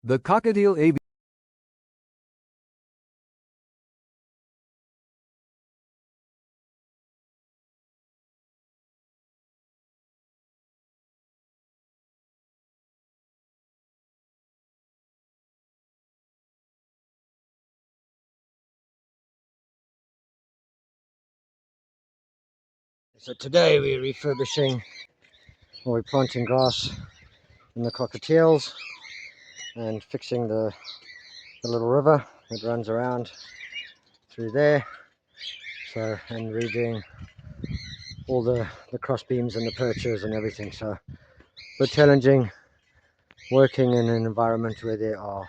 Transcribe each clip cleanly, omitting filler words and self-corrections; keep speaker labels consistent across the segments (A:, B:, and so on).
A: The cockatiel aviary.
B: So today we're refurbishing, or we're planting grass in the cockatiels and fixing the little river that runs around through there. So, and redoing all the cross beams and the perches and everything. So, but challenging working in an environment where there are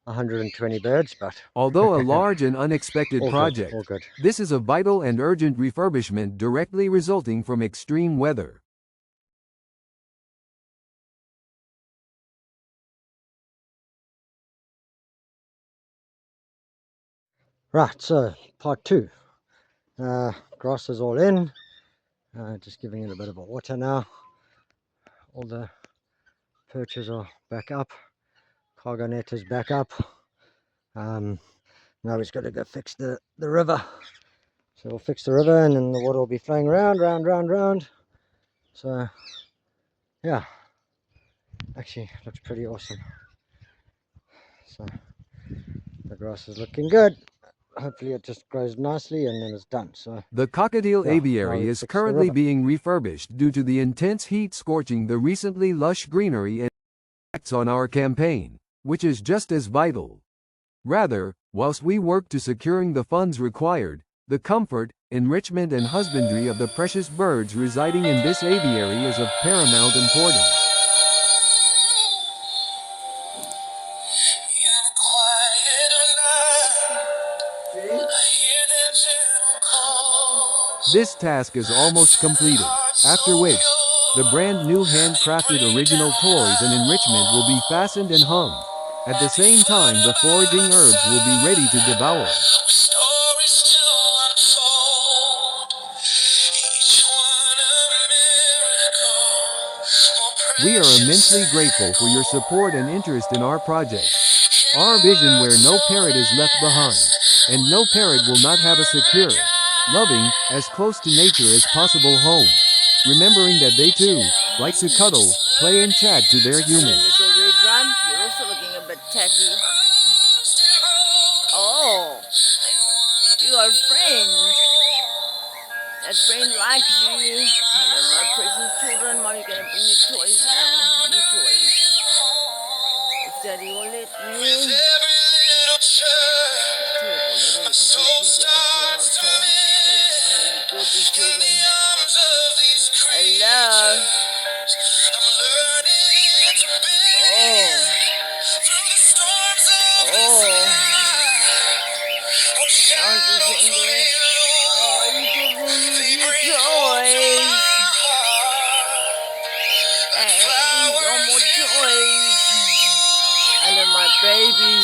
B: 120 birds, but
A: Although a large and unexpected
B: all
A: project,
B: good, all good.
A: this is a vital and urgent refurbishment directly resulting from extreme weather.
B: Right, so part two. Grass is all in. Just giving it a bit of a water now. All the perches are back up. Cargo net is back up. Now we've got to go fix the river. So we'll fix the river and then the water will be flowing round. So yeah, actually looks pretty awesome. So the grass is looking good. Hopefully it just grows nicely and then it's done. So
A: The cockatiel
B: yeah,
A: aviary is currently being refurbished due to the intense heat scorching the recently lush greenery and impacts on our campaign, which is just as vital. Rather, whilst we work to securing the funds required, the comfort, enrichment and husbandry of the precious birds residing in this aviary is of paramount importance. This task is almost completed, after which, the brand new handcrafted original toys and enrichment will be fastened and hung. At the same time, the foraging herbs will be ready to devour. We are immensely grateful for your support and interest in our project. Our vision where no parrot is left behind, and no parrot will not have a secure, loving, as close to nature as possible home. Remembering that they too like to cuddle, play and chat to their humans.
C: Little red rum, you're also looking a bit tacky. Oh, you are a friend. That friend likes you. Hello, my precious children. Mommy's gonna bring you toys now. New toys. If Daddy will let me. Gorgeous children. Hello. Baby.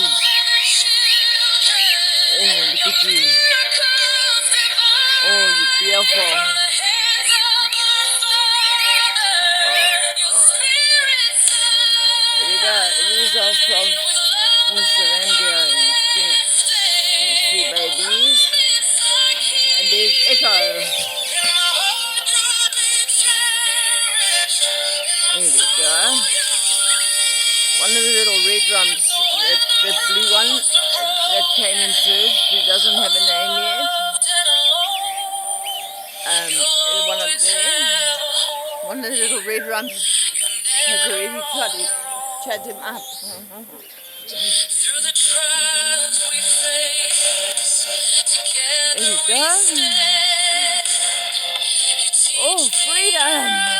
C: Oh, look at you. Oh, you're beautiful. Here we go. These are from Mr. Randy and you see babies. And there's Echo. There we go. One of the little red drums, the blue one that came in first, who doesn't have a name yet. One of them, one of the little red drums has already tried to chat him up. There you go. Oh, freedom!